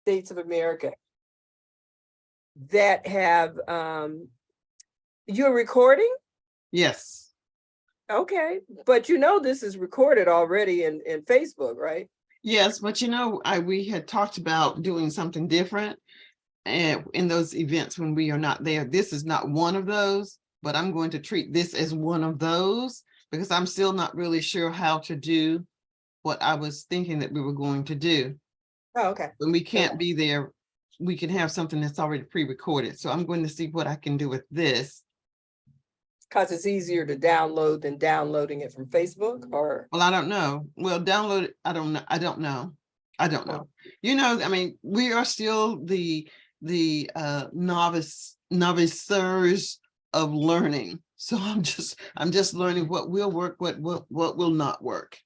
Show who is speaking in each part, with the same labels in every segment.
Speaker 1: States of America that have, you're recording?
Speaker 2: Yes.
Speaker 1: Okay, but you know this is recorded already in Facebook, right?
Speaker 2: Yes, but you know, we had talked about doing something different and in those events when we are not there. This is not one of those, but I'm going to treat this as one of those because I'm still not really sure how to do what I was thinking that we were going to do.
Speaker 1: Oh, okay.
Speaker 2: When we can't be there, we can have something that's already pre-recorded. So I'm going to see what I can do with this.
Speaker 1: Because it's easier to download than downloading it from Facebook, or?
Speaker 2: Well, I don't know. Well, download it. I don't know. I don't know. You know, I mean, we are still the novices of learning. So I'm just learning what will work, what will not work.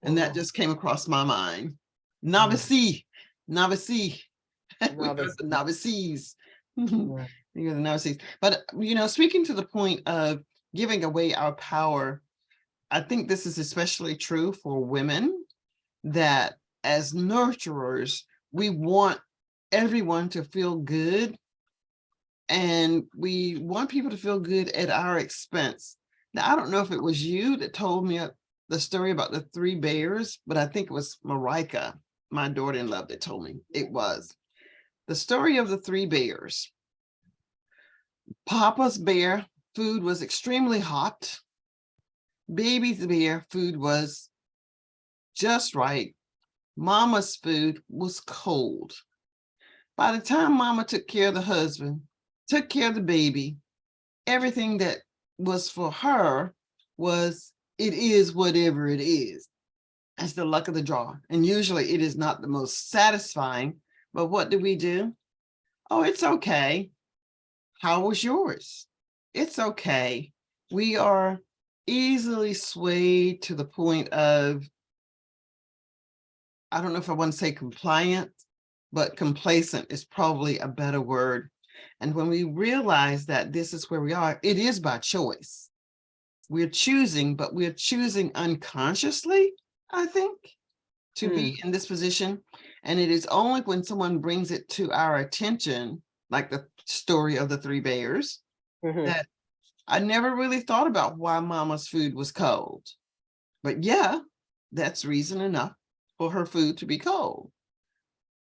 Speaker 2: And that just came across my mind. Novices. You're the novices. You're the novices. But you know, speaking to the point of giving away our power, I think this is especially true for women, that as nurturers, we want everyone to feel good, and we want people to feel good at our expense. Now, I don't know if it was you that told me the story about the 3 bears, but I think it was Marika, my daughter-in-law, that told me it was. The story of the 3 bears. Papa's bear food was extremely hot. Baby's bear food was just right. Mama's food was cold. By the time Mama took care of the husband, took care of the baby, everything that was for her was, it is whatever it is. That's the luck of the draw. And usually it is not the most satisfying, but what do? Oh, it's okay. How was yours? It's okay. We are easily swayed to the point of, I don't know if I want to say compliant, but complacent is probably a better word. And when we realize that this is where we are, it is by choice. We're choosing, but we're choosing unconsciously, I think, to be in this position. And it is only when someone brings it to our attention, like the story of the 3 bears, that I never really thought about why Mama's food was cold. But yeah, that's reason enough for her food to be cold.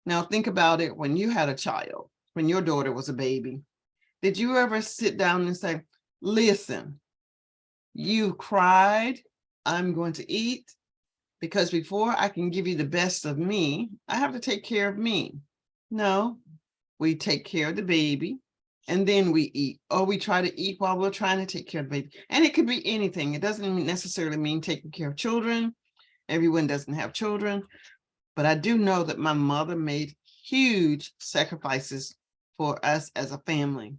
Speaker 2: Now think about it when you had a child, when your daughter was a baby. Did you ever sit down and say, listen, you cried, I'm going to eat, because before I can give you the best of me, I have to take care of me. No, we take care of the baby and then we eat, or we try to eat while we're trying to take care of the baby. And it could be anything. It doesn't necessarily mean taking care of children. Everyone doesn't have children, but I do know that my mother made huge sacrifices for us as a family.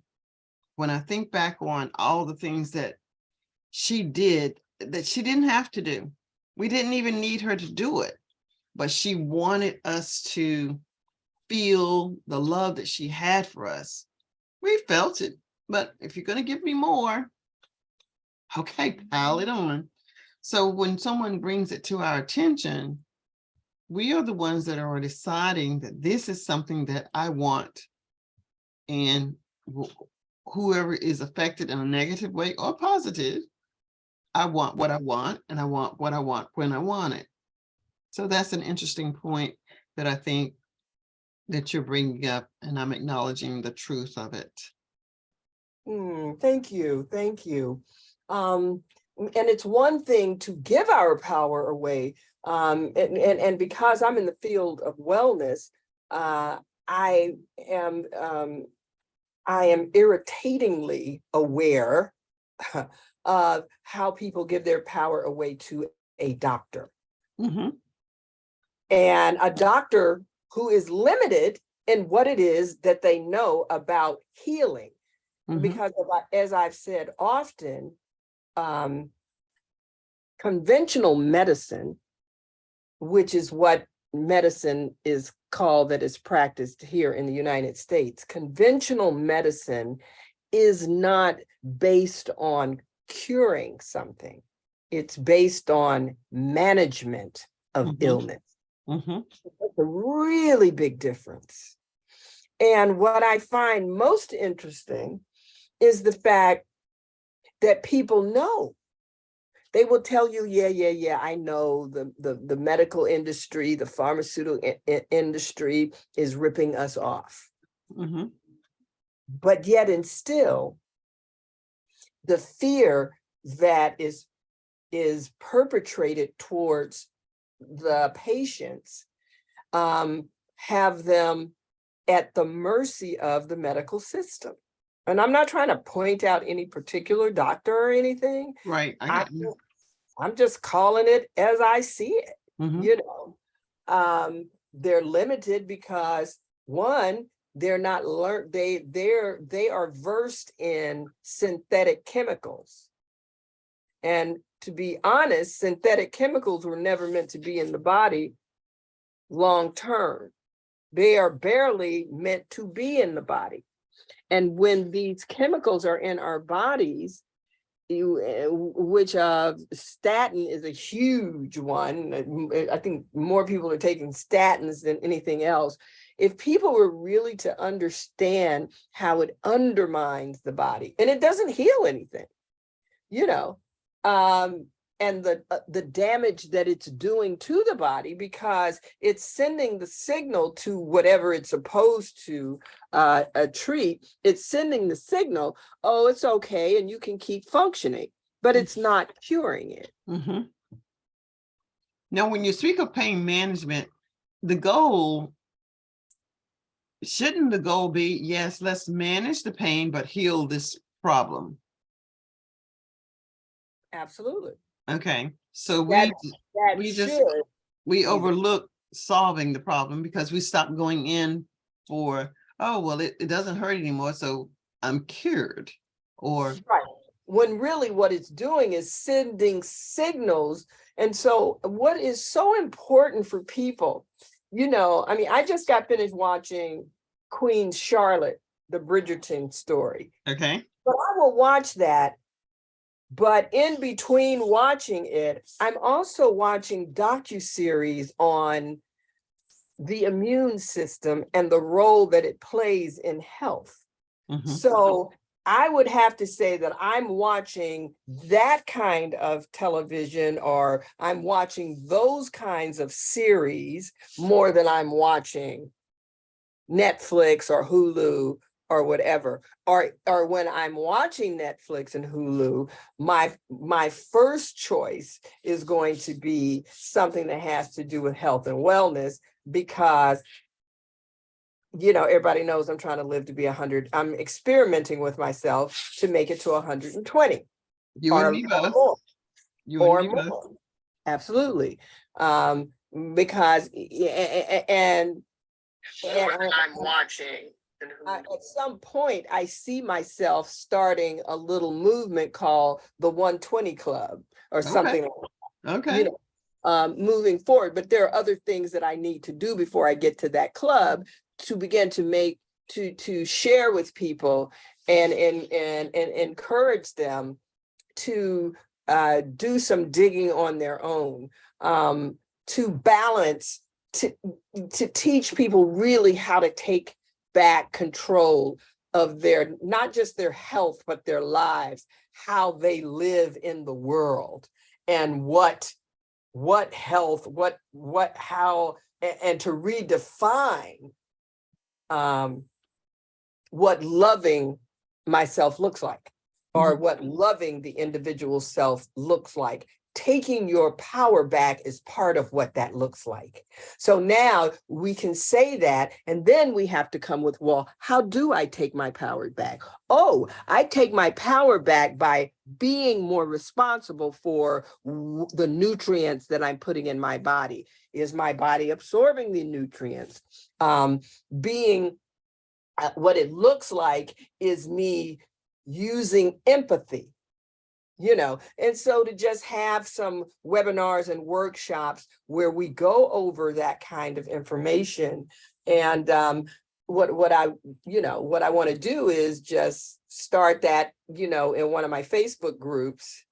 Speaker 2: When I think back on all the things that she did that she didn't have to do, we didn't even need her to do it, but she wanted us to feel the love that she had for us. We felt it, but if you're going to give me more, okay, pile it on. So when someone brings it to our attention, we are the ones that are deciding that this is something that I want. And whoever is affected in a negative way or positive, I want what I want, and I want what I want when I want it. So that's an interesting point that I think that you're bringing up, and I'm acknowledging the truth of it.
Speaker 1: Thank you. Thank you. And it's one thing to give our power away. And because I'm in the field of wellness, I am irritatingly aware of how people give their power away to a doctor. And a doctor who is limited in what it is that they know about healing. Because as I've said often, conventional medicine, which is what medicine is called that is practiced here in the United States, conventional medicine is not based on curing something. It's based on management of illness. It's a really big difference. And what I find most interesting is the fact that people know. They will tell you, yeah, I know the medical industry, the pharmaceutical industry is ripping us off. But yet and still, the fear that is perpetrated towards the patients have them at the mercy of the medical system. And I'm not trying to point out any particular doctor or anything.
Speaker 2: Right. I got you.
Speaker 1: I'm just calling it as I see it. You know, they're limited because one, they're not learned. They are versed in synthetic chemicals. And to be honest, synthetic chemicals were never meant to be in the body long term. They are barely meant to be in the body. And when these chemicals are in our bodies, which statin is a huge one. I think more people are taking statins than anything else. If people were really to understand how it undermines the body, and it doesn't heal anything, you know, and the damage that it's doing to the body, because it's sending the signal to whatever it's supposed to treat. It's sending the signal, oh, it's okay, and you can keep functioning, but it's not curing it.
Speaker 2: Now, when you speak of pain management, shouldn't the goal be, yes, let's manage the pain, but heal this problem?
Speaker 1: Absolutely.
Speaker 2: Okay, so we overlook solving the problem because we stop going in for, oh, well, it doesn't hurt anymore, so I'm cured. Or
Speaker 1: right, when really what it's doing is sending signals. And so what is so important for people, you know, I mean, I just got finished watching Queen Charlotte, the Bridgerton story.
Speaker 2: Okay.
Speaker 1: But I will watch that. But in between watching it, I'm also watching docuseries on the immune system and the role that it plays in health. So I would have to say that I'm watching that kind of television, or I'm watching those kinds of series more than I'm watching Netflix or Hulu or whatever. Or when I'm watching Netflix and Hulu, my first choice is going to be something that has to do with health and wellness, because you know, everybody knows I'm trying to live to be 100. I'm experimenting with myself to make it to 120.
Speaker 2: You and me both.
Speaker 1: More.
Speaker 2: You and me both.
Speaker 1: Absolutely. Because and I'm watching. At some point, I see myself starting a little movement called the 120 Club or something like that.
Speaker 2: Okay.
Speaker 1: You know, moving forward. But there are other things that I need to do before I get to that club to begin to share with people and encourage them to do some digging on their own, to balance, to teach people really how to take back control of their, not just their health, but their lives, how they live in the world, and what health, how, and to redefine what loving myself looks like, or what loving the individual self looks like. Taking your power back is part of what that looks like. So now we can say that, and then we have to come with, well, how do I take my power back? Oh, I take my power back by being more responsible for the nutrients that I'm putting in my body. Is my body absorbing the nutrients? What it looks like is me using empathy, you know. And so to just have some webinars and workshops where we go over that kind of information. And what I want to do is just start that, you know, in one of my Facebook groups,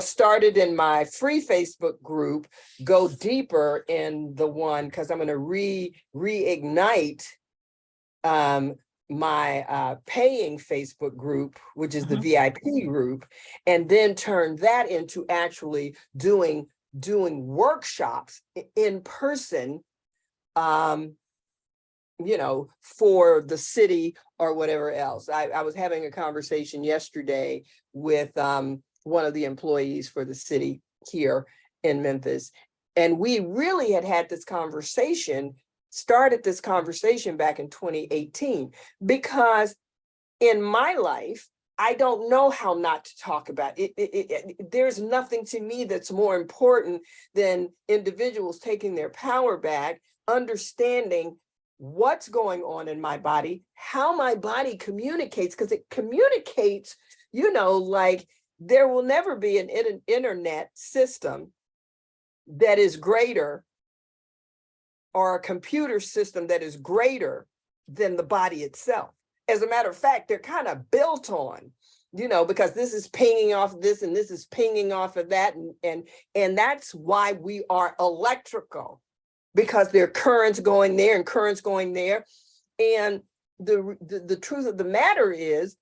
Speaker 1: started in my free Facebook group, go deeper in the one, because I'm going to reignite my paying Facebook group, which is the VIP group, and then turn that into actually doing workshops in person, for the city or whatever else. I was having a conversation yesterday with one of the employees for the city here in Memphis, and we really had this conversation, started this conversation back in 2018, because in my life, I don't know how not to talk about it. There's nothing to me that's more important than individuals taking their power back, understanding what's going on in my body, how my body communicates, because it communicates, like there will never be an internet system that is greater, or a computer system that is greater than the body itself. As a matter of fact, they're kind of built on, because this is pinging off this and this is pinging off of that. And that's why we are electrical, because there are currents going there and currents going there. And the truth of the matter is,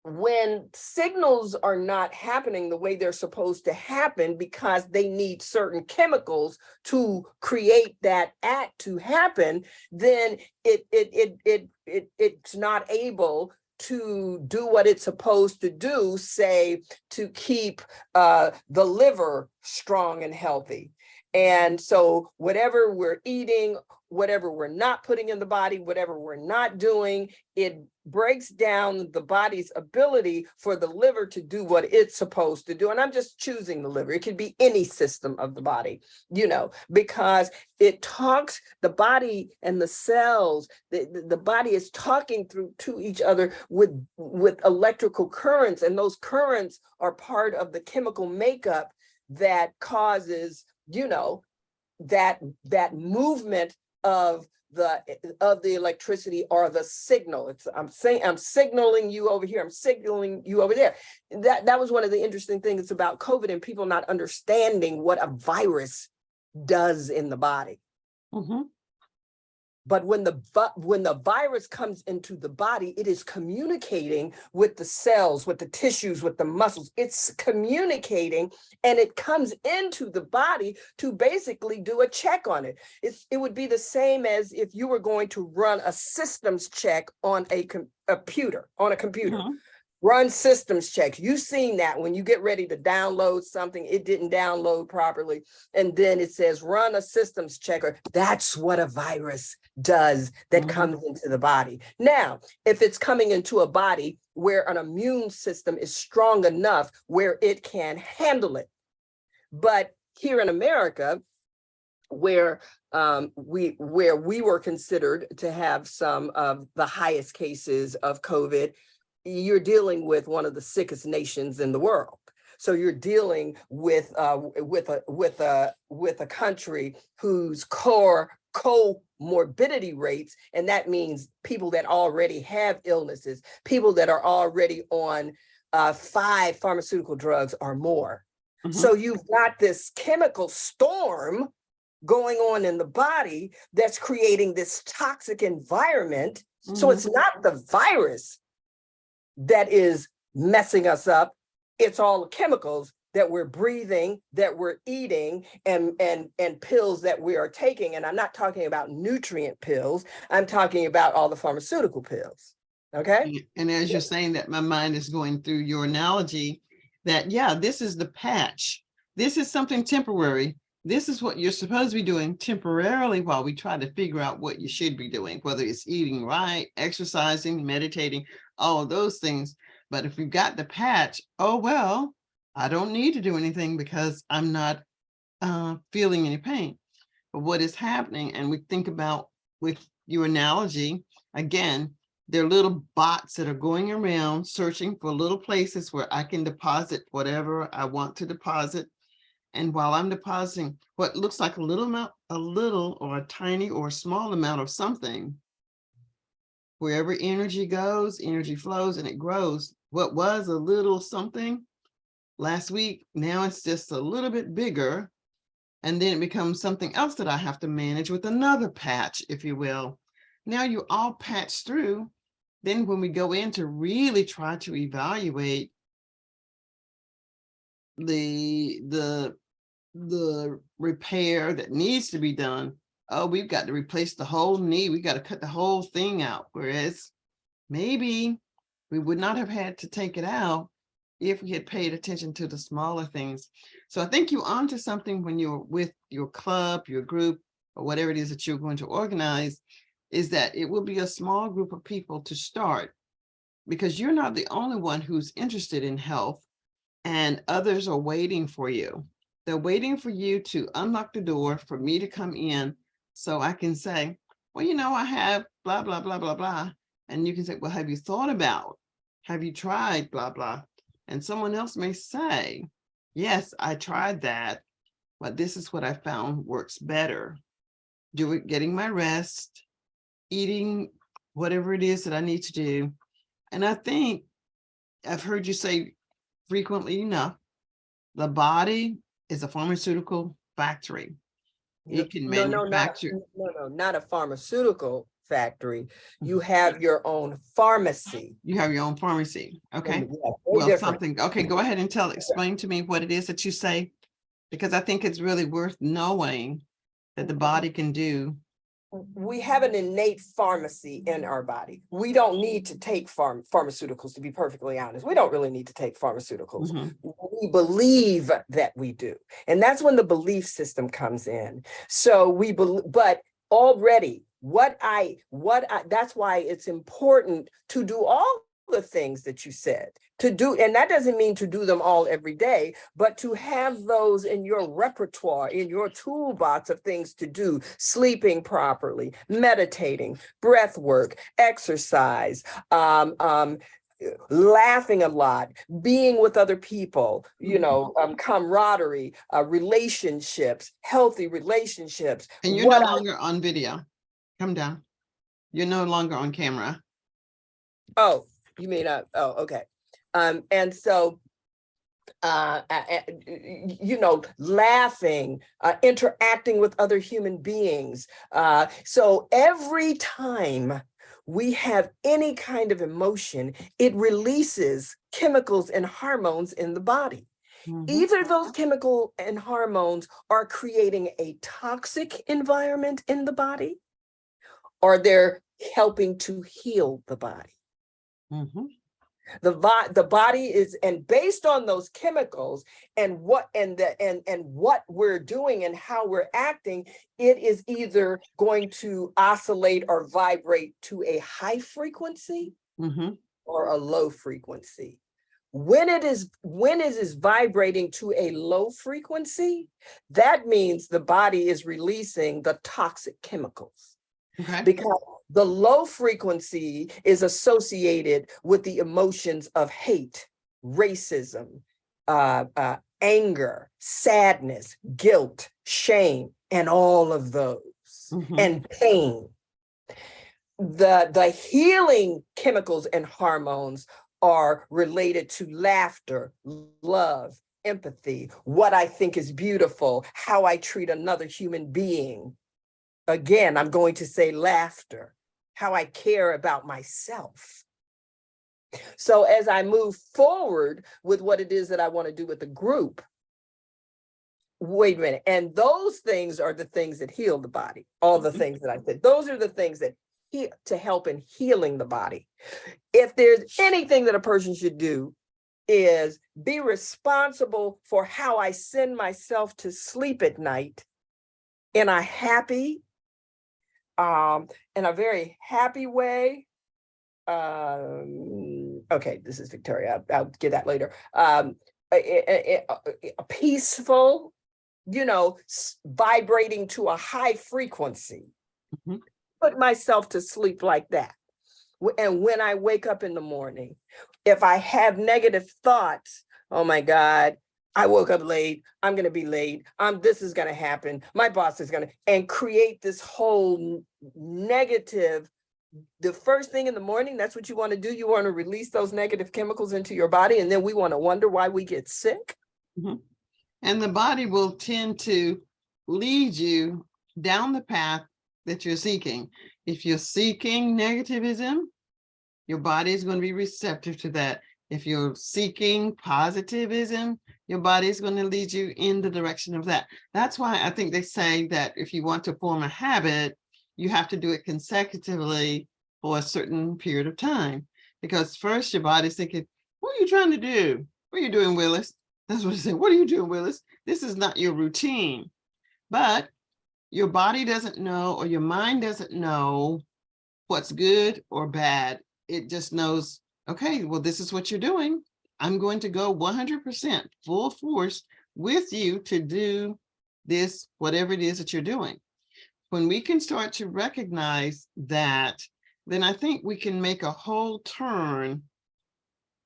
Speaker 1: when signals are not happening the way they're supposed to happen, because they need certain chemicals to create that act to happen, then it's not able to do what it's supposed to do, say, to keep the liver strong and healthy. And so whatever we're eating, whatever we're not putting in the body, whatever we're not doing, it breaks down the body's ability for the liver to do what it's supposed to do. And I'm just choosing the liver. It could be any system of the body, because it talks, the body and the cells, the body is talking through to each other with electrical currents. And those currents are part of the chemical makeup that causes, that movement of the electricity or the signal. I'm signaling you over here, I'm signaling you over there. That was one of the interesting things about COVID, and people not understanding what a virus does in the body. But when the virus comes into the body, it is communicating with the cells, with the tissues, with the muscles. It's communicating, and it comes into the body to basically do a check on it. It would be the same as if you were going to run a systems check on a computer. Run systems checks. You've seen that when you get ready to download something, it didn't download properly, and then it says run a systems checker. That's what a virus does that comes into the body. Now, if it's coming into a body where an immune system is strong enough where it can handle it. But here in America, where we were considered to have some of the highest cases of COVID, you're dealing with one of the sickest nations in the world. So you're dealing with a country whose comorbidity rates, and that means people that already have illnesses, people that are already on 5 pharmaceutical drugs or more. So you've got this chemical storm going on in the body that's creating this toxic environment. So it's not the virus that is messing us up. It's all the chemicals that we're breathing, that we're eating, and pills that we are taking. And I'm not talking about nutrient pills. I'm talking about all the pharmaceutical pills. Okay.
Speaker 2: And as you're saying that, my mind is going through your analogy that, yeah, this is the patch. This is something temporary. This is what you're supposed to be doing temporarily while we try to figure out what you should be doing, whether it's eating right, exercising, meditating, all of those things. But if you've got the patch, oh, well, I don't need to do anything because I'm not feeling any pain. But what is happening, and we think about with your analogy, again, there are little bots that are going around searching for little places where I can deposit whatever I want to deposit. And while I'm depositing what looks like a little amount, a little or a tiny or small amount of something, wherever energy goes, energy flows and it grows. What was a little something last week. Now it's just a little bit bigger. And then it becomes something else that I have to manage with another patch, if you will. Now you're all patched through. Then when we go in to really try to evaluate the repair that needs to be done, oh, we've got to replace the whole knee. We got to cut the whole thing out. Whereas maybe we would not have had to take it out if we had paid attention to the smaller things. So I think you're onto something when you're with your club, your group, or whatever it is that you're going to organize, is that it will be a small group of people to start, because you're not the only one who's interested in health, and others are waiting for you. They're waiting for you to unlock the door for me to come in so I can say, well, you know, I have blah, blah, blah, blah, blah. And you can say, well, have you thought about, have you tried blah, blah? And someone else may say, yes, I tried that, but this is what I found works better. Getting my rest, eating whatever it is that I need to do. And I think I've heard you say frequently enough, the body is a pharmaceutical factory. It can manufacture.
Speaker 1: Not a pharmaceutical factory. You have your own pharmacy.
Speaker 2: You have your own pharmacy. Okay.
Speaker 1: Yeah,
Speaker 2: Well,
Speaker 1: different.
Speaker 2: something. Okay, go ahead and explain to me what it is that you say, because I think it's really worth knowing that the body can do.
Speaker 1: We have an innate pharmacy in our body. We don't need to take pharmaceuticals, to be perfectly honest. We don't really need to take pharmaceuticals. We believe that we do. And that's when the belief system comes in. So we believe, but already that's why it's important to do all the things that you said to do. And that doesn't mean to do them all every day, but to have those in your repertoire, in your toolbox of things to do: sleeping properly, meditating, breath work, exercise, laughing a lot, being with other people, you know, camaraderie, relationships, healthy relationships.
Speaker 2: And you're no longer on video. Come down. You're no longer on camera.
Speaker 1: Oh, you mean, oh, okay. And so, you know, laughing, interacting with other human beings. So every time we have any kind of emotion, it releases chemicals and hormones in the body. Either those chemical and hormones are creating a toxic environment in the body, or they're helping to heal the body. The body is, and based on those chemicals and what we're doing and how we're acting, it is either going to oscillate or vibrate to a high frequency or a low frequency. When it is vibrating to a low frequency, that means the body is releasing the toxic chemicals. Because the low frequency is associated with the emotions of hate, racism, anger, sadness, guilt, shame, and all of those, and pain. The healing chemicals and hormones are related to laughter, love, empathy, what I think is beautiful, how I treat another human being. Again, I'm going to say laughter, how I care about myself. So as I move forward with what it is that I want to do with the group, wait a minute, and those things are the things that heal the body. All the things that I said, those are the things that to help in healing the body. If there's anything that a person should do, is be responsible for how I send myself to sleep at night in a happy, in a very happy way. Okay, this is Victoria. I'll get that later. A peaceful, you know, vibrating to a high frequency. Put myself to sleep like that. And when I wake up in the morning, if I have negative thoughts, oh my God, I woke up late, I'm going to be late, this is going to happen, my boss is going to, and create this whole negative the first thing in the morning, that's what you want to do. You want to release those negative chemicals into your body, and then we want to wonder why we get sick.
Speaker 2: Mhm. And the body will tend to lead you down the path that you're seeking. If you're seeking negativism, your body is going to be receptive to that. If you're seeking positivism, your body is going to lead you in the direction of that. That's why I think they say that if you want to form a habit, you have to do it consecutively for a certain period of time. Because first your body's thinking, what are you trying to do? What are you doing, Willis? That's what I said. What are you doing, Willis? This is not your routine. But your body doesn't know, or your mind doesn't know what's good or bad. It just knows, okay, well, this is what you're doing. I'm going to go 100% full force with you to do this, whatever it is that you're doing. When we can start to recognize that, then I think we can make a whole turn,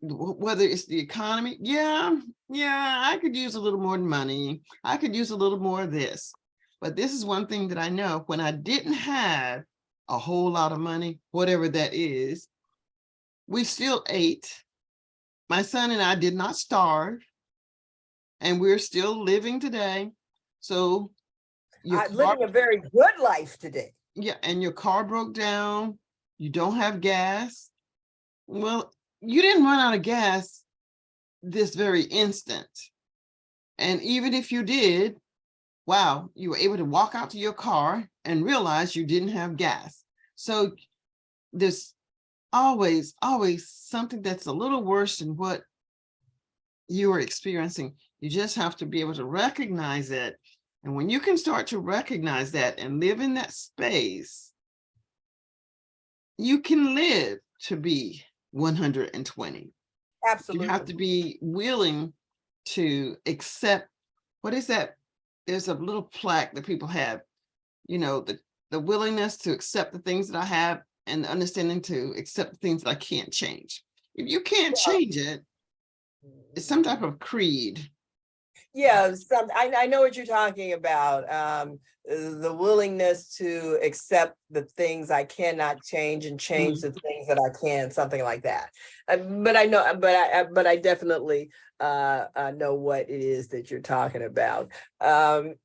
Speaker 2: whether it's the economy. Yeah, I could use a little more money. I could use a little more of this. But this is one thing that I know, when I didn't have a whole lot of money, whatever that is, we still ate. My son and I did not starve, and we're still living today. So
Speaker 1: Living a very good life today.
Speaker 2: Yeah, and your car broke down, you don't have gas. Well, you didn't run out of gas this very instant. And even if you did, wow, you were able to walk out to your car and realize you didn't have gas. So there's always something that's a little worse than what you are experiencing. You just have to be able to recognize it. And when you can start to recognize that and live in that space, you can live to be 120.
Speaker 1: Absolutely.
Speaker 2: You have to be willing to accept, what is that? There's a little plaque that people have, you know, the willingness to accept the things that I have, and the understanding to accept the things that I can't change. If you can't change it, it's some type of creed.
Speaker 1: Yeah, I know what you're talking about. The willingness to accept the things I cannot change and change the things that I can, something like that. But I know, but I definitely know what it is that you're talking about. And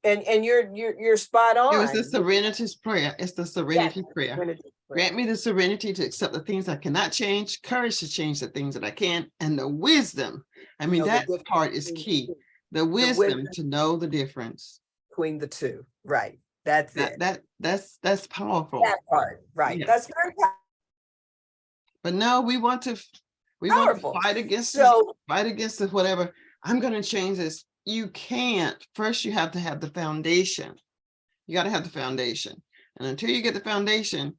Speaker 1: you're spot on.
Speaker 2: It was the Serenity's prayer. It's the Serenity prayer. Grant me the serenity to accept the things I cannot change, courage to change the things that I can, and the wisdom. I mean, that part is key. The wisdom to know the difference
Speaker 1: between the two. Right. That's it.
Speaker 2: That's powerful.
Speaker 1: That part. Right. Yeah. That's very powerful.
Speaker 2: But no, we want to fight against this, whatever. I'm going to change this. You can't. First, you have to have the foundation. You got to have the foundation. And until you get the foundation,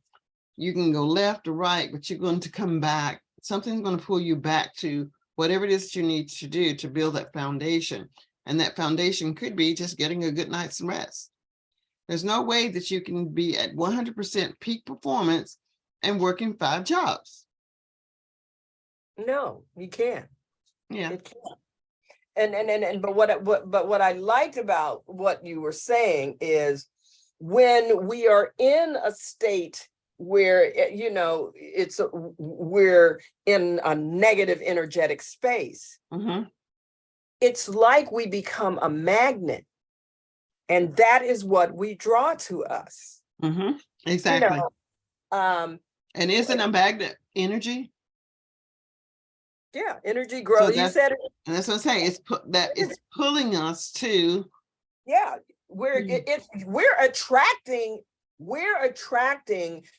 Speaker 2: you can go left or right, but you're going to come back. Something's going to pull you back to whatever it is that you need to do to build that foundation. And that foundation could be just getting a good night's rest. There's no way that you can be at 100% peak performance and working 5 jobs.
Speaker 1: No, you can't.
Speaker 2: Yeah.
Speaker 1: It can't. But what I liked about what you were saying is, when we are in a state where, you know, we're in a negative energetic space, it's like we become a magnet, and that is what we draw to us.
Speaker 2: Exactly.
Speaker 1: You know,
Speaker 2: and isn't a magnet energy?
Speaker 1: Yeah, energy growth. So you said it.
Speaker 2: And that's what I'm saying. It's pulling us to.
Speaker 1: Yeah, we're attracting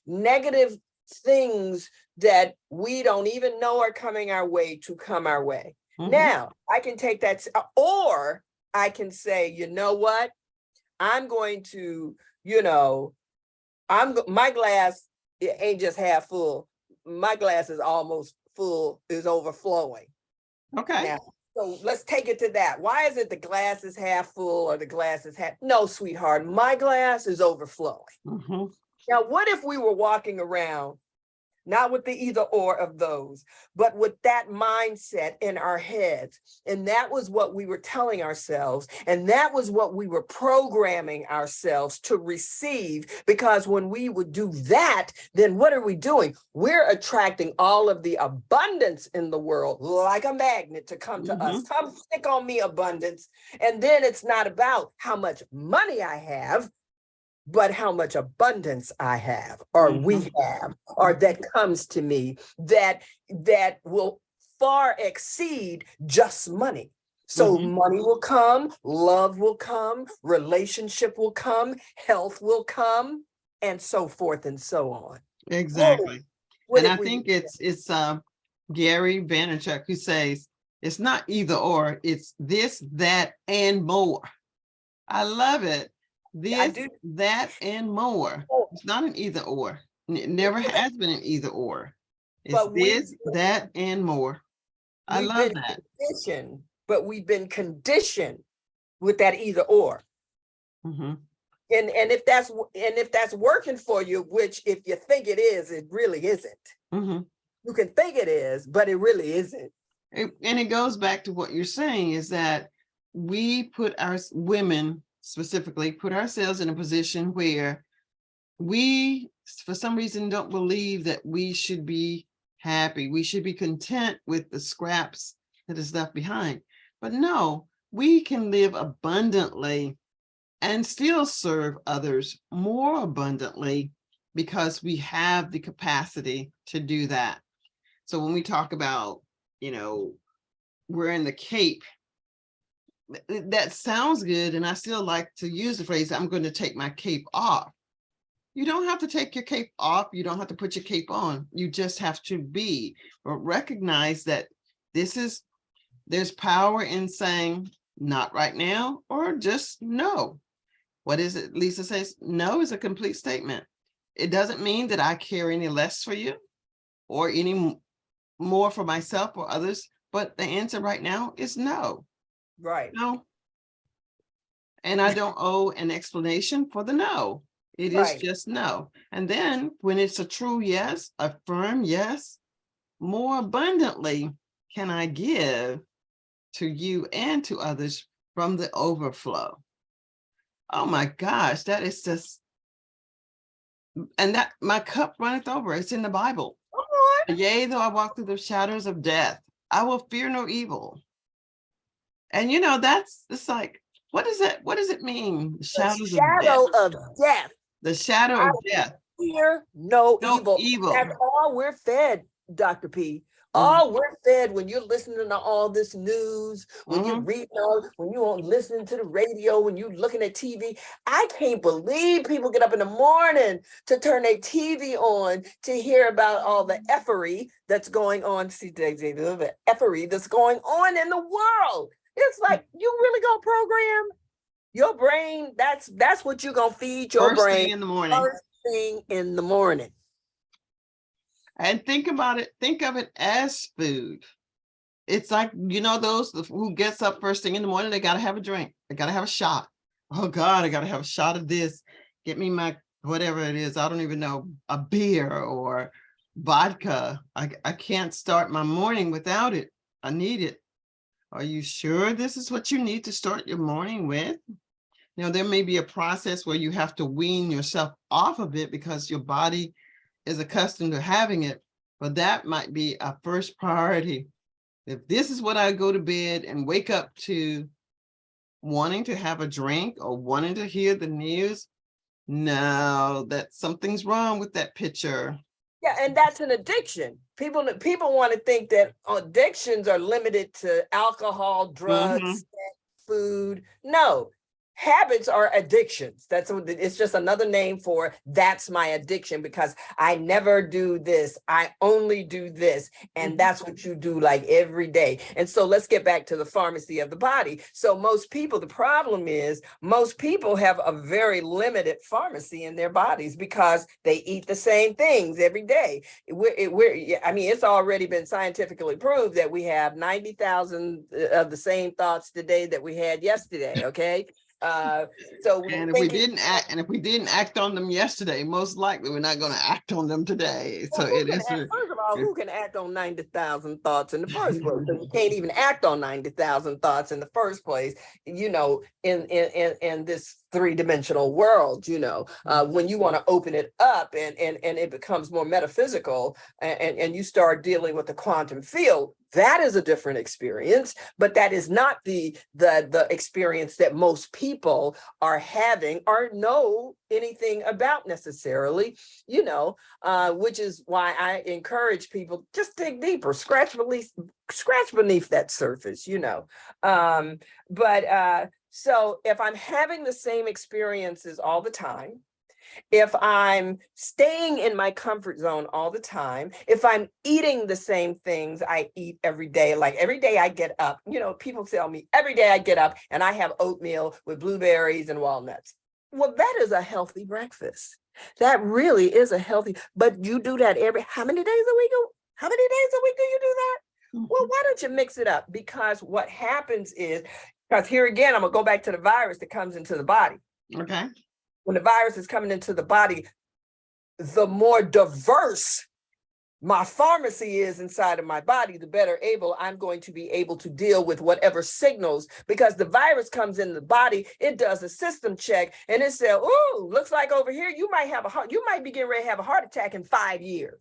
Speaker 1: negative things that we don't even know are coming our way to come our way. Now, I can take that, or I can say, you know what? I'm going to, you know, my glass, it ain't just half full. My glass is almost full, is overflowing.
Speaker 2: Okay.
Speaker 1: Now, so let's take it to that. Why is it the glass is half full or the glass is half? No, sweetheart, my glass is overflowing. Now, what if we were walking around not with the either or of those, but with that mindset in our heads. And that was what we were telling ourselves. And that was what we were programming ourselves to receive. Because when we would do that, then what are we doing? We're attracting all of the abundance in the world like a magnet to come to us. Come stick on me, abundance. And then it's not about how much money I have, but how much abundance I have, or we have, or that comes to me, that will far exceed just money. So money will come, love will come, relationship will come, health will come, and so forth and so on.
Speaker 2: Exactly. And I think it's Gary Vaynerchuk who says, it's not either or, it's this, that, and more. I love it. This, that, and more. It's not an either or. It never has been an either or. It's this, that, and more. I love that.
Speaker 1: But we've been conditioned with that either or. And if that's working for you, which if you think it is, it really isn't. You can think it is, but it really isn't.
Speaker 2: And it goes back to what you're saying, is that we put our women specifically put ourselves in a position where we, for some reason, don't believe that we should be happy. We should be content with the scraps that is left behind. But no, we can live abundantly and still serve others more abundantly because we have the capacity to do that. So when we talk about, wearing the cape, that sounds good. And I still like to use the phrase, I'm going to take my cape off. You don't have to take your cape off. You don't have to put your cape on. You just have to be, or recognize that there's power in saying not right now, or just no. What is it? Lisa says, no is a complete statement. It doesn't mean that I care any less for you or any more for myself or others, but the answer right now is no.
Speaker 1: Right.
Speaker 2: No. And I don't owe an explanation for the no. It is just no. And then when it's a true yes, a firm yes, more abundantly can I give to you and to others from the overflow. Oh my gosh, that is just, and that my cup runneth over. It's in the Bible. Yea, though I walk through the shadows of death, I will fear no evil. And it's like, what is it? What does it mean?
Speaker 1: The shadow of death.
Speaker 2: The shadow of death.
Speaker 1: Fear no evil. That's all we're fed, Dr. P. All we're fed when you're listening to all this news, when you're reading, when you're listening to the radio, when you're looking at TV. I can't believe people get up in the morning to turn their TV on to hear about all the effery that's going on. See, the effery that's going on in the world. It's like, you really gonna program your brain? That's what you're gonna feed your brain.
Speaker 2: First thing in the morning.
Speaker 1: First thing in the morning.
Speaker 2: And think about it. Think of it as food. It's like, those who gets up first thing in the morning, they got to have a drink. They got to have a shot. Oh God, I got to have a shot of this. Get me my, whatever it is. I don't even know, a beer or vodka. I can't start my morning without it. I need it. Are you sure this is what you need to start your morning with? There may be a process where you have to wean yourself off of it because your body is accustomed to having it, but that might be a first priority. If this is what I go to bed and wake up to, wanting to have a drink or wanting to hear the news, no, that something's wrong with that picture.
Speaker 1: Yeah, and that's an addiction. People want to think that addictions are limited to alcohol, drugs, food. No. Habits are addictions. It's just another name for that's my addiction, because I never do this. I only do this. And that's what you do like every day. And so let's get back to the pharmacy of the body. So most people, the problem is most people have a very limited pharmacy in their bodies because they eat the same things every day. It's already been scientifically proved that we have 90,000 of the same thoughts today that we had yesterday. Okay. So
Speaker 2: And if
Speaker 1: thinking,
Speaker 2: we didn't act on them yesterday, most likely we're not going to act on them today. So
Speaker 1: well, who
Speaker 2: it
Speaker 1: can
Speaker 2: is
Speaker 1: act, first of all, who can act on 90,000 thoughts in the first place? So you can't even act on 90,000 thoughts in the first place, you know, in this three-dimensional world, you know, when you want to open it up and it becomes more metaphysical and you start dealing with the quantum field, that is a different experience, but that is not the experience that most people are having or know anything about necessarily, you know, which is why I encourage people just dig deeper, scratch beneath that surface, you know. So if I'm having the same experiences all the time, if I'm staying in my comfort zone all the time, if I'm eating the same things I eat every day, like every day I get up, you know, people tell me every day I get up and I have oatmeal with blueberries and walnuts. Well, that is a healthy breakfast. That really is a healthy, but you do that how many days a week? How many days a week do you do that? Well, why don't you mix it up? Because what happens is, because here again, I'm gonna go back to the virus that comes into the body.
Speaker 2: Okay.
Speaker 1: When the virus is coming into the body, the more diverse my pharmacy is inside of my body, the better able I'm going to be able to deal with whatever signals, because the virus comes in the body, it does a system check and it says, oh, looks like over here, you might be getting ready to have a heart attack in 5 years.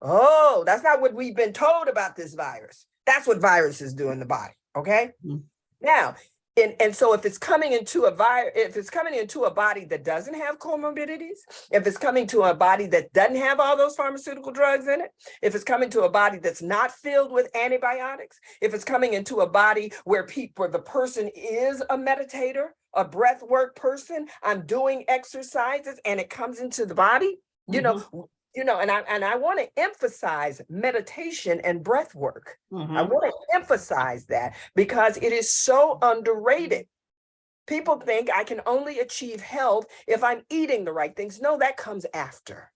Speaker 1: Oh, that's not what we've been told about this virus. That's what viruses do in the body. Okay. Mm-hmm. Now, and so if it's coming into a body that doesn't have comorbidities, if it's coming to a body that doesn't have all those pharmaceutical drugs in it, if it's coming to a body that's not filled with antibiotics, if it's coming into a body where the person is a meditator, a breath work person, I'm doing exercises and it comes into the body, you know, and I want to emphasize meditation and breath work. I want to emphasize that because it is so underrated. People think I can only achieve health if I'm eating the right things. No, that comes after,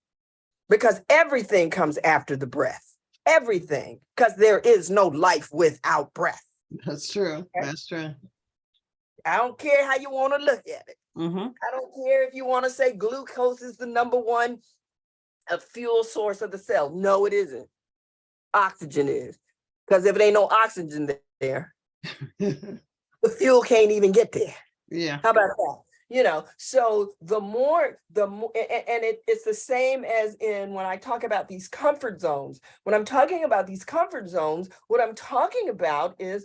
Speaker 1: because everything comes after the breath. Everything, because there is no life without breath.
Speaker 2: That's true. Okay? That's true.
Speaker 1: I don't care how you want to look at it. I don't care if you want to say glucose is the number one a fuel source of the cell. No, it isn't. Oxygen is. Because if it ain't no oxygen there, the fuel can't even get there.
Speaker 2: Yeah.
Speaker 1: How about that? You know, so the more, and it's the same as in when I talk about these comfort zones. When I'm talking about these comfort zones, what I'm talking about is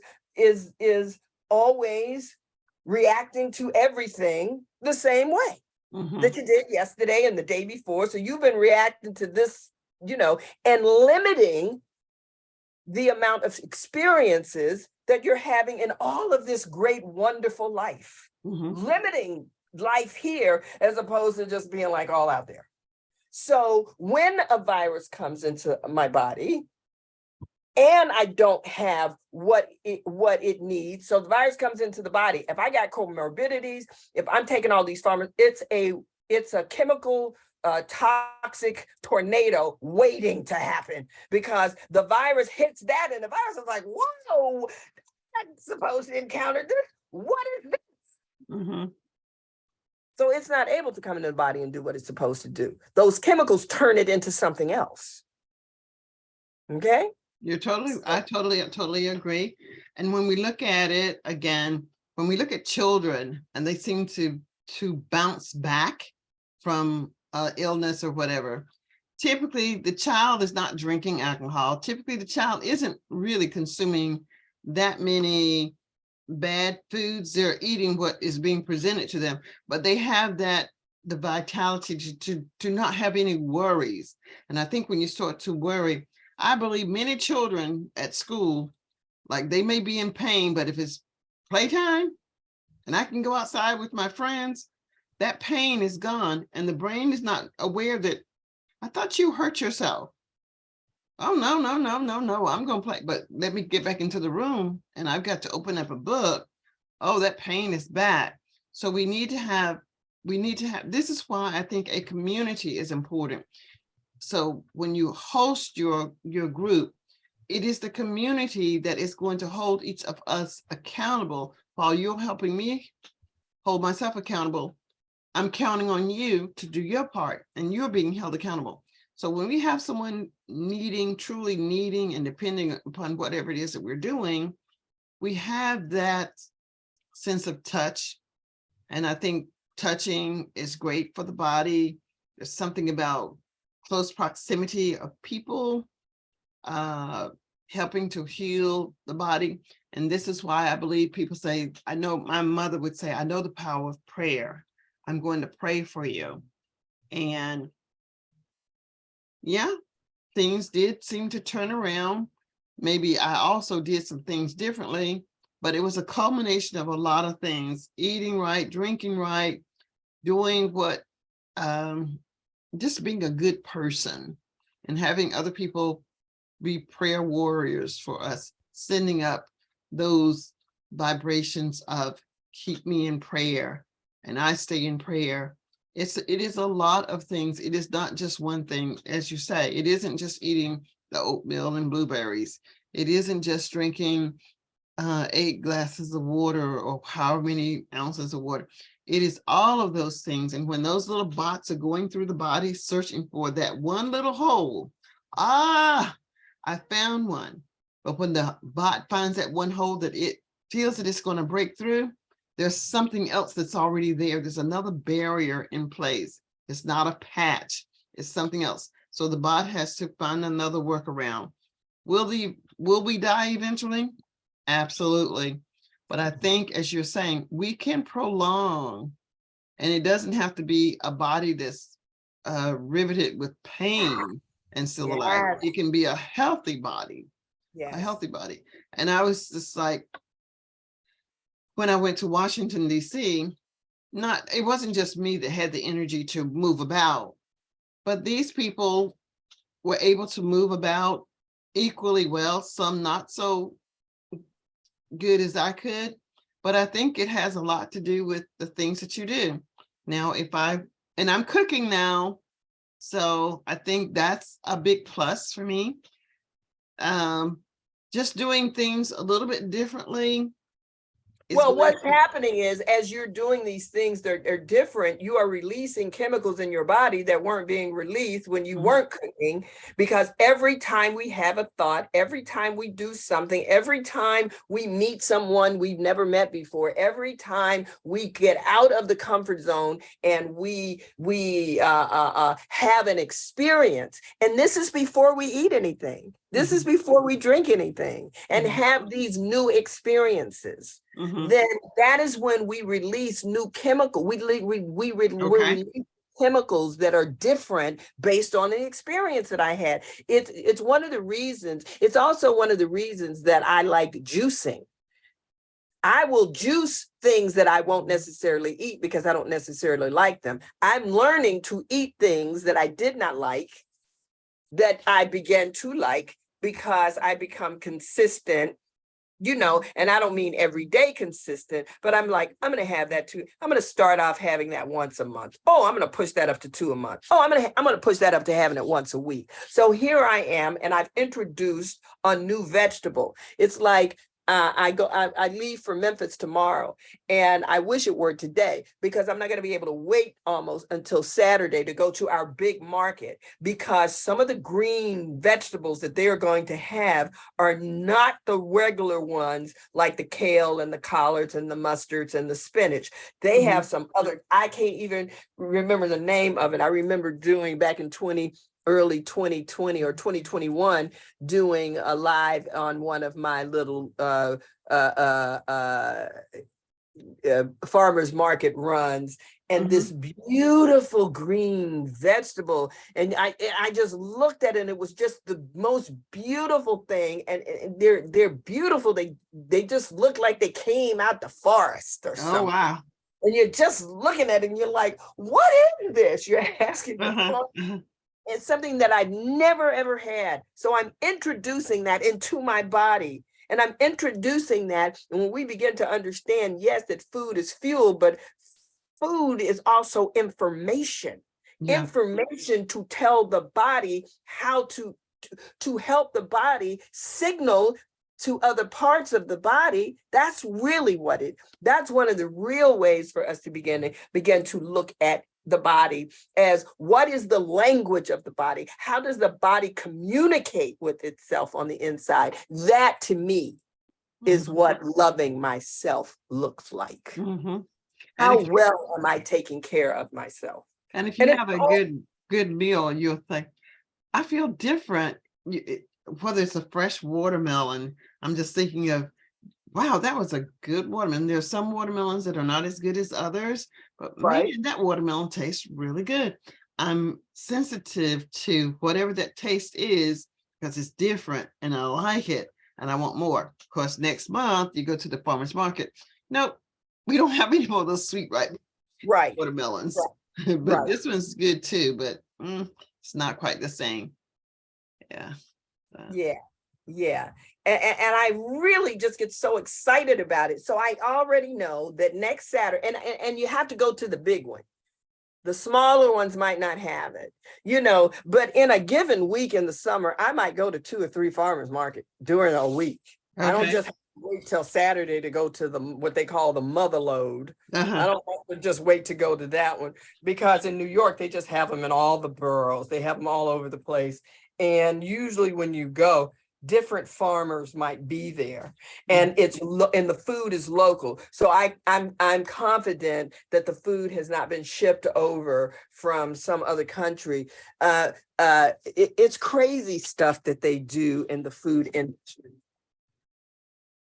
Speaker 1: always reacting to everything the same way. That you did yesterday and the day before. So you've been reacting to this, you know, and limiting the amount of experiences that you're having in all of this great, wonderful life. Limiting life here as opposed to just being like all out there. So when a virus comes into my body, and I don't have what it needs. So the virus comes into the body. If I got comorbidities, if I'm taking all these it's a chemical toxic tornado waiting to happen, because the virus hits that and the virus is like, whoa, I'm not supposed to encounter this. What is this? So it's not able to come into the body and do what it's supposed to do. Those chemicals turn it into something else. Okay?
Speaker 2: I totally agree. And when we look at it again, when we look at children and they seem to bounce back from illness or whatever, typically the child is not drinking alcohol. Typically the child isn't really consuming that many bad foods. They're eating what is being presented to them, but they have the vitality to not have any worries. And I think when you start to worry, I believe many children at school, like they may be in pain, but if it's playtime and I can go outside with my friends, that pain is gone and the brain is not aware that I thought you hurt yourself. Oh, no, I'm going to play, but let me get back into the room and I've got to open up a book. Oh, that pain is back. So we need to have, this is why I think a community is important. So when you host your group, it is the community that is going to hold each of us accountable while you're helping me hold myself accountable, I'm counting on you to do your part, and you're being held accountable. So when we have someone needing, truly needing and depending upon whatever it is that we're doing, we have that sense of touch. And I think touching is great for the body. There's something about close proximity of people helping to heal the body. And this is why I believe people say, I know my mother would say, I know the power of prayer. I'm going to pray for you. And yeah, things did seem to turn around. Maybe I also did some things differently, but it was a culmination of a lot of things: eating right, drinking right, doing what, just being a good person and having other people be prayer warriors for us, sending up those vibrations of keep me in prayer and I stay in prayer. It is a lot of things. It is not just one thing. As you say, it isn't just eating the oatmeal and blueberries. It isn't just drinking 8 glasses of water or however many ounces of water. It is all of those things. And when those little bots are going through the body, searching for that one little hole, I found one. But when the bot finds that one hole that it feels that it's going to break through, there's something else that's already there. There's another barrier in place. It's not a patch. It's something else. So the bot has to find another workaround. Will we die eventually? Absolutely. But I think, as you're saying, we can prolong, and it doesn't have to be a body that's riveted with pain and still alive.
Speaker 1: Yes.
Speaker 2: It can be a healthy body,
Speaker 1: Yes.
Speaker 2: a healthy body. And I was just like, when I went to Washington, D.C., it wasn't just me that had the energy to move about, but these people were able to move about equally well, some not so good as I could, but I think it has a lot to do with the things that you do. Now, and I'm cooking now, so I think that's a big plus for me. Just doing things a little bit differently.
Speaker 1: Well, what's happening is, as you're doing these things that are different, you are releasing chemicals in your body that weren't being released when you weren't cooking, because every time we have a thought, every time we do something, every time we meet someone we've never met before, every time we get out of the comfort zone and we have an experience, and this is before we eat anything. This is before we drink anything and have these new experiences. Then that is when we release new chemical. We release chemicals that are different based on the experience that I had. It's one of the reasons. It's also one of the reasons that I like juicing. I will juice things that I won't necessarily eat because I don't necessarily like them. I'm learning to eat things that I did not like, that I began to like, because I become consistent, and I don't mean every day consistent, but I'm like, I'm going to have that too. I'm going to start off having that once a month. Oh, I'm going to push that up to 2 a month. Oh, I'm going to push that up to having it once a week. So here I am, and I've introduced a new vegetable. It's like, I leave for Memphis tomorrow, and I wish it were today, because I'm not going to be able to wait almost until Saturday to go to our big market, because some of the green vegetables that they're going to have are not the regular ones, like the kale and the collards and the mustards and the spinach. They have some other, I can't even remember the name of it. I remember doing back in early 2020 or 2021, doing a live on one of my little farmers market runs, and this beautiful green vegetable, and I just looked at it, and it was just the most beautiful thing, and they're beautiful. They just look like they came out the forest or something. Oh, wow. And you're just looking at it and you're like, what is this? You're asking It's something that I'd never, ever had. So I'm introducing that into my body. And I'm introducing that. And when we begin to understand, yes, that food is fuel, but food is also information. Information to tell the body how to help the body signal to other parts of the body, that's really that's one of the real ways for us to begin to look at the body as what is the language of the body? How does the body communicate with itself on the inside? That to me is what loving myself looks like.
Speaker 2: And
Speaker 1: How well am I taking care of myself?
Speaker 2: And if you have a good meal, you'll think, I feel different. Whether it's a fresh watermelon, I'm just thinking of, wow, that was a good watermelon. There's some watermelons that are not as good as others, but man, that watermelon tastes really good. I'm sensitive to whatever that taste is because it's different and I like it and I want more. Of course, next month you go to the farmer's market. Nope, we don't have any more of those sweet ripe watermelons. But this one's good too, but it's not quite the same.
Speaker 1: Yeah. And I really just get so excited about it. So I already know that next Saturday, and you have to go to the big one. The smaller ones might not have it, but in a given week in the summer, I might go to 2 or 3 farmers market during a week. Okay. I don't just wait till Saturday to go to what they call the mother load. I don't have to just wait to go to that one, because in New York, they just have them in all the boroughs. They have them all over the place. And usually when you go, different farmers might be there, and the food is local. So I'm confident that the food has not been shipped over from some other country. It's crazy stuff that they do in the food industry.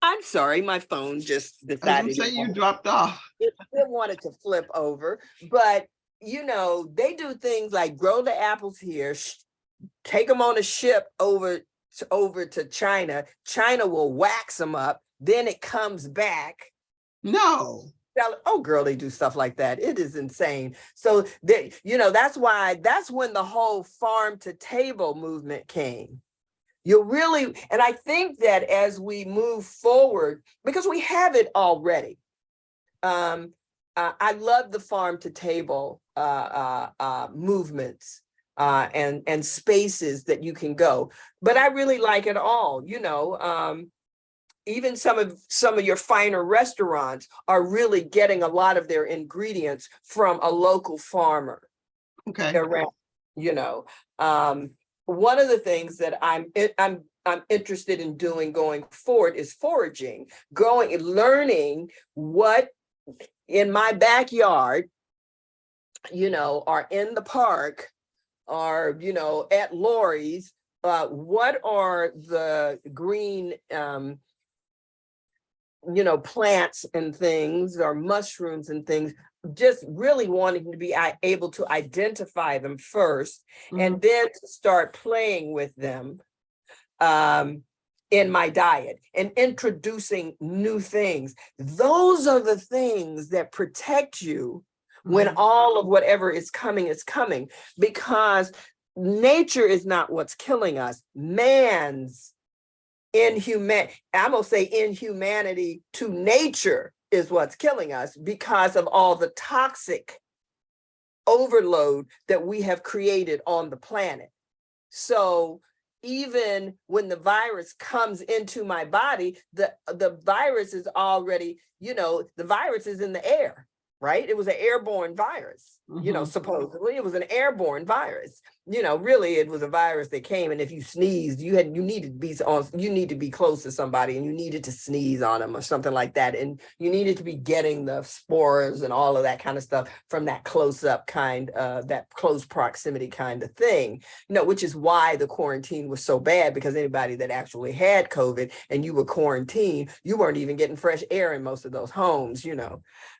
Speaker 1: I'm sorry, my phone just decided.
Speaker 2: You dropped off.
Speaker 1: It wanted to flip over, but they do things like grow the apples here, take them on a ship over to China. China will wax them up, then it comes back.
Speaker 2: No.
Speaker 1: Oh, girl, they do stuff like that. It is insane. So that's when the whole farm to table movement came. And I think that as we move forward, because we have it already, I love the farm to table movements and spaces that you can go, but I really like it all. Even some of your finer restaurants are really getting a lot of their ingredients from a local farmer.
Speaker 2: Okay.
Speaker 1: Around, one of the things that I'm interested in doing going forward is foraging, learning what in my backyard, or in the park, or at Lori's, what are the green plants and things, or mushrooms and things, just really wanting to be able to identify them first, and then to start playing with them in my diet and introducing new things. Those are the things that protect you when all of whatever is coming, because nature is not what's killing us. Man's inhumanity to nature is what's killing us, because of all the toxic overload that we have created on the planet. So even when the virus comes into my body, the virus is already, the virus is in the air, right? It was an airborne virus, supposedly it was an airborne virus. Really it was a virus that came, and if you sneezed, you needed to be close to somebody, and you needed to sneeze on them or something like that, and you needed to be getting the spores and all of that kind of stuff from that close-up that close proximity kind of thing, which is why the quarantine was so bad, because anybody that actually had COVID and you were quarantined, you weren't even getting fresh air in most of those homes,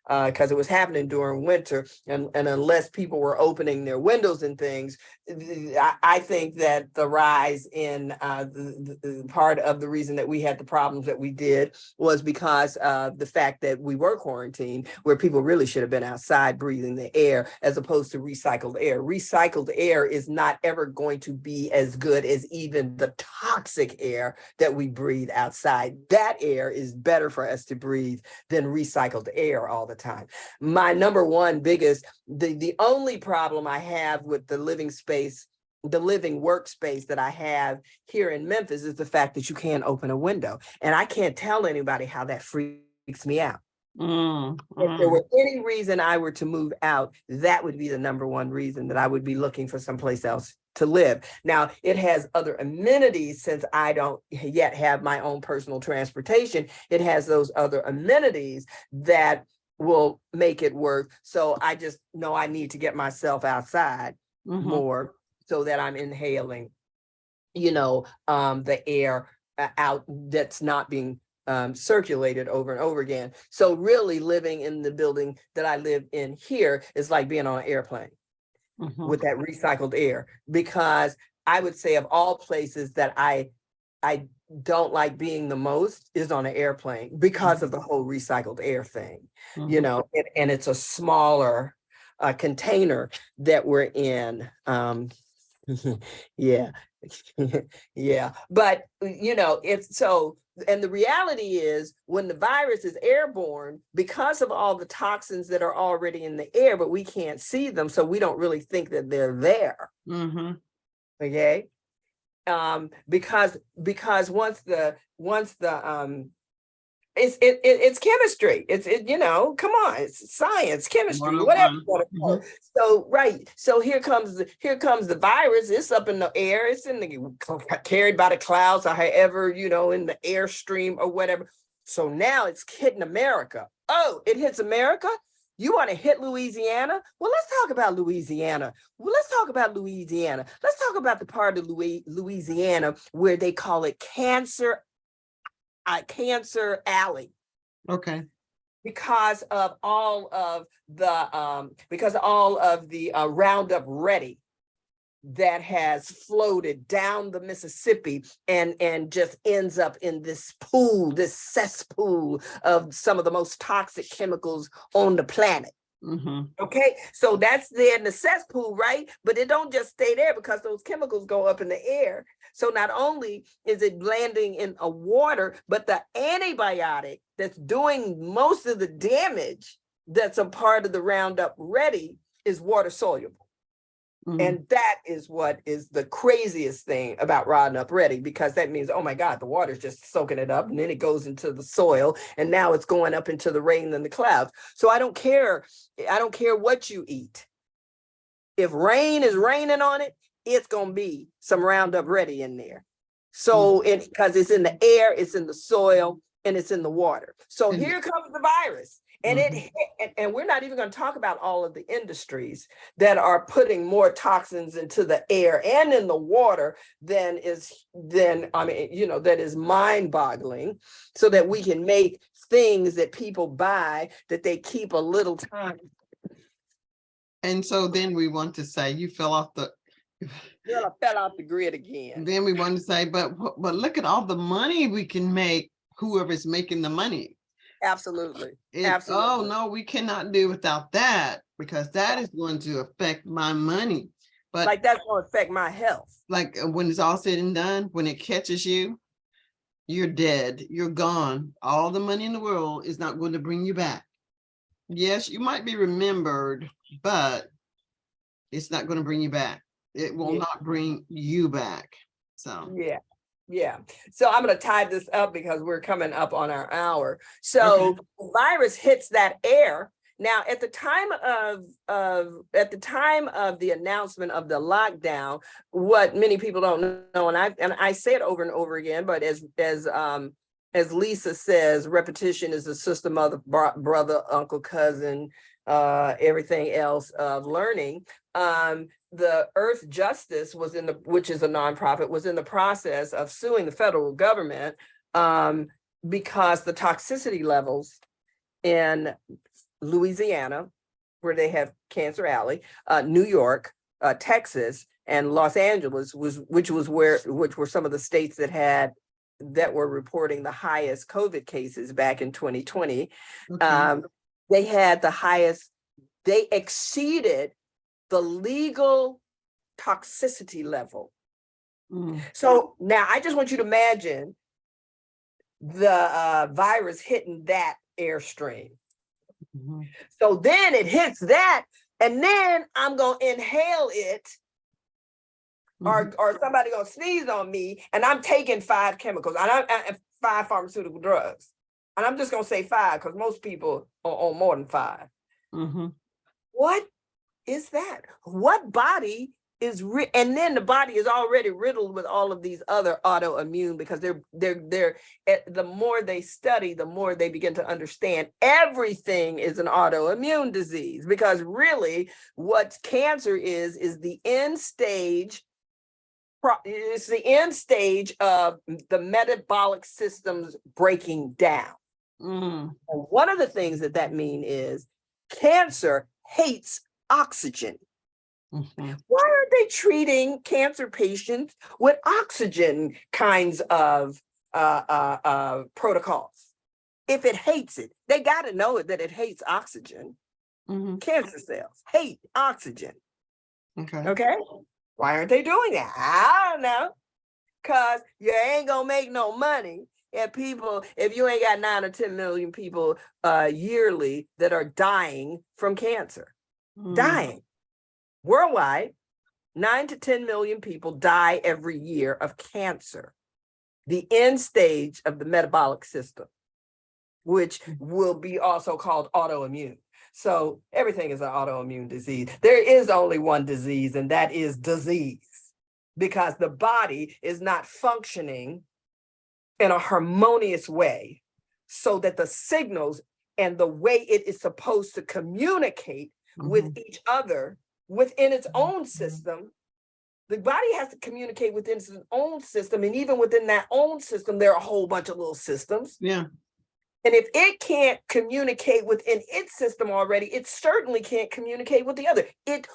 Speaker 1: because it was happening during winter, and unless people were opening their windows and things, I think that the rise in the part of the reason that we had the problems that we did was because of the fact that we were quarantined, where people really should have been outside breathing the air as opposed to recycled air. Recycled air is not ever going to be as good as even the toxic air that we breathe outside. That air is better for us to breathe than recycled air all the time. My number one biggest, the only problem I have with the living space the living workspace that I have here in Memphis is the fact that you can't open a window. And I can't tell anybody how that freaks me out. If there were any reason I were to move out, that would be the number one reason that I would be looking for someplace else to live. Now, it has other amenities since I don't yet have my own personal transportation. It has those other amenities that will make it work. So I just know I need to get myself outside more so that I'm inhaling, the air out that's not being circulated over and over again. So really living in the building that I live in here is like being on an airplane with that recycled air, because I would say of all places that I don't like being the most is on an airplane because of the whole recycled air thing, and it's a smaller container that we're in. Yeah. Yeah. But, it's so, and the reality is when the virus is airborne, because of all the toxins that are already in the air, but we can't see them, so we don't really think that they're there. Okay. Because once the it's chemistry. Come on, it's science, chemistry, whatever you want to call it. So right. So here comes the virus. It's up in the air. It's carried by the clouds or however, in the airstream or whatever. So now it's hitting America. Oh, it hits America. You want to hit Louisiana? Well, let's talk about Louisiana. Let's talk about the part of Louisiana where they call it Cancer Alley.
Speaker 2: Okay.
Speaker 1: Because of all of the Roundup Ready that has floated down the Mississippi and just ends up in this cesspool of some of the most toxic chemicals on the planet. Okay, so that's there in the cesspool, right? But it don't just stay there because those chemicals go up in the air. So not only is it landing in a water, but the antibiotic that's doing most of the damage that's a part of the Roundup Ready is water soluble. And that is what is the craziest thing about Roundup Ready, because that means, oh my God, the water's just soaking it up and then it goes into the soil and now it's going up into the rain and the clouds. So I don't care what you eat. If rain is raining on it, it's going to be some Roundup Ready in there. So because it's in the air, it's in the soil, and it's in the water. So here comes the virus. And and we're not even going to talk about all of the industries that are putting more toxins into the air and in the water that is mind-boggling, so that we can make things that people buy that they keep a little time.
Speaker 2: And so then we want to say you fell off the
Speaker 1: grid again.
Speaker 2: Then we want to say, but look at all the money we can make, whoever's making the money.
Speaker 1: Absolutely.
Speaker 2: Oh no, we cannot do without that, because that is going to affect my money. But
Speaker 1: like that's going to affect my health.
Speaker 2: Like when it's all said and done, when it catches you, you're dead, you're gone. All the money in the world is not going to bring you back. Yes, you might be remembered, but it's not going to bring you back. It will not bring you back. So
Speaker 1: yeah. So I'm going to tie this up because we're coming up on our hour. So the virus hits that air. Now, at the time of the announcement of the lockdown, what many people don't know, and I say it over and over again, but as Lisa says, repetition is the sister, mother, brother, uncle, cousin, everything else of learning. The Earth Justice which is a nonprofit, was in the process of suing the federal government because the toxicity levels in Louisiana, where they have Cancer Alley, New York, Texas, and Los Angeles, which were some of the states that were reporting the highest COVID cases back in 2020. They had the highest. They exceeded the legal toxicity level. So now I just want you to imagine the virus hitting that airstream. So then it hits that, and then I'm going to inhale it or somebody gonna sneeze on me and I'm taking 5 chemicals and I'm 5 pharmaceutical drugs. And I'm just gonna say 5 because most people are on more than 5. What is that? What body is and then the body is already riddled with all of these other autoimmune, because they're the more they study, the more they begin to understand everything is an autoimmune disease, because really what cancer is the end stage. It's the end stage of the metabolic systems breaking down. And one of the things that means is cancer hates oxygen. Why aren't they treating cancer patients with oxygen kinds of protocols? If it hates it, they got to know that it hates oxygen. Cancer cells hate oxygen. Okay. Why aren't they doing that? I don't know. Because you ain't gonna make no money if you ain't got 9 or 10 million people yearly that are dying from cancer. Dying. Worldwide, 9 to 10 million people die every year of cancer, the end stage of the metabolic system, which will be also called autoimmune. So everything is an autoimmune disease. There is only one disease, and that is disease, because the body is not functioning in a harmonious way so that the signals and the way it is supposed to communicate with each other within its own system. The body has to communicate within its own system, and even within that own system, there are a whole bunch of little systems. And if it can't communicate within its system already, it certainly can't communicate with the other. It's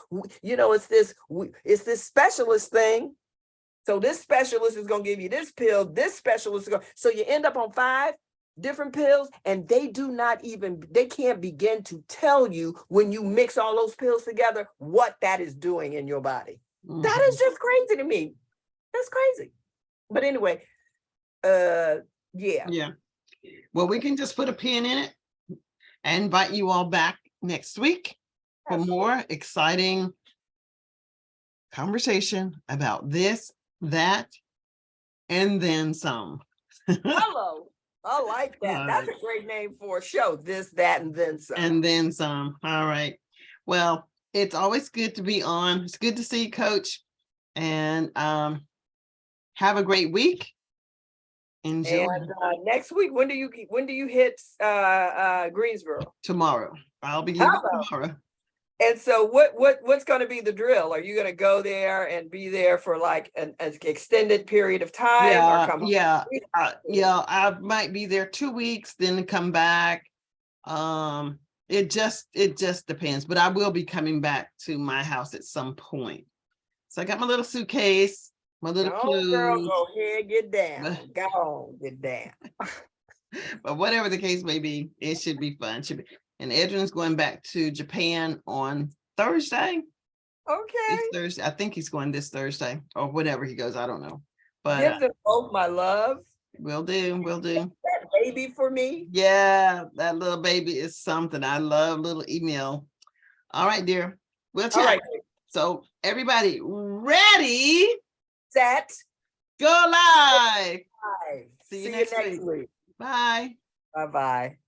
Speaker 1: this specialist thing. So this specialist is going to give you this pill, this specialist is going, so you end up on 5 different pills, and they can't begin to tell you when you mix all those pills together what that is doing in your body. That is just crazy to me. That's crazy. But anyway, yeah.
Speaker 2: Well, we can just put a pin in it and invite you all back next week for more exciting conversation about this, that, and then some.
Speaker 1: Hello. I like that. That's a great name for a show. This, that, and then some.
Speaker 2: And then some. All right. Well, it's always good to be on. It's good to see you, Coach. And have a great week. Enjoy.
Speaker 1: And next week, when do you hit Greensboro?
Speaker 2: Tomorrow. I'll be leaving tomorrow.
Speaker 1: And so what's going to be the drill? Are you going to go there and be there for like an extended period of time?
Speaker 2: I might be there 2 weeks, then come back. It just depends, but I will be coming back to my house at some point. So I got my little suitcase, my little clothes.
Speaker 1: Girl, go ahead, get down. Go on, get down.
Speaker 2: But whatever the case may be, it should be fun. And Edwin's going back to Japan on Thursday.
Speaker 1: Okay.
Speaker 2: It's Thursday. I think he's going this Thursday or whatever he goes. I don't know. But
Speaker 1: give them both my love.
Speaker 2: Will do.
Speaker 1: That baby for me.
Speaker 2: Yeah, that little baby is something. I love little email. All right, dear. We'll chat. Right. So everybody ready?
Speaker 1: Set.
Speaker 2: Go live.
Speaker 1: Bye.
Speaker 2: See you next week. Bye.
Speaker 1: Bye-bye.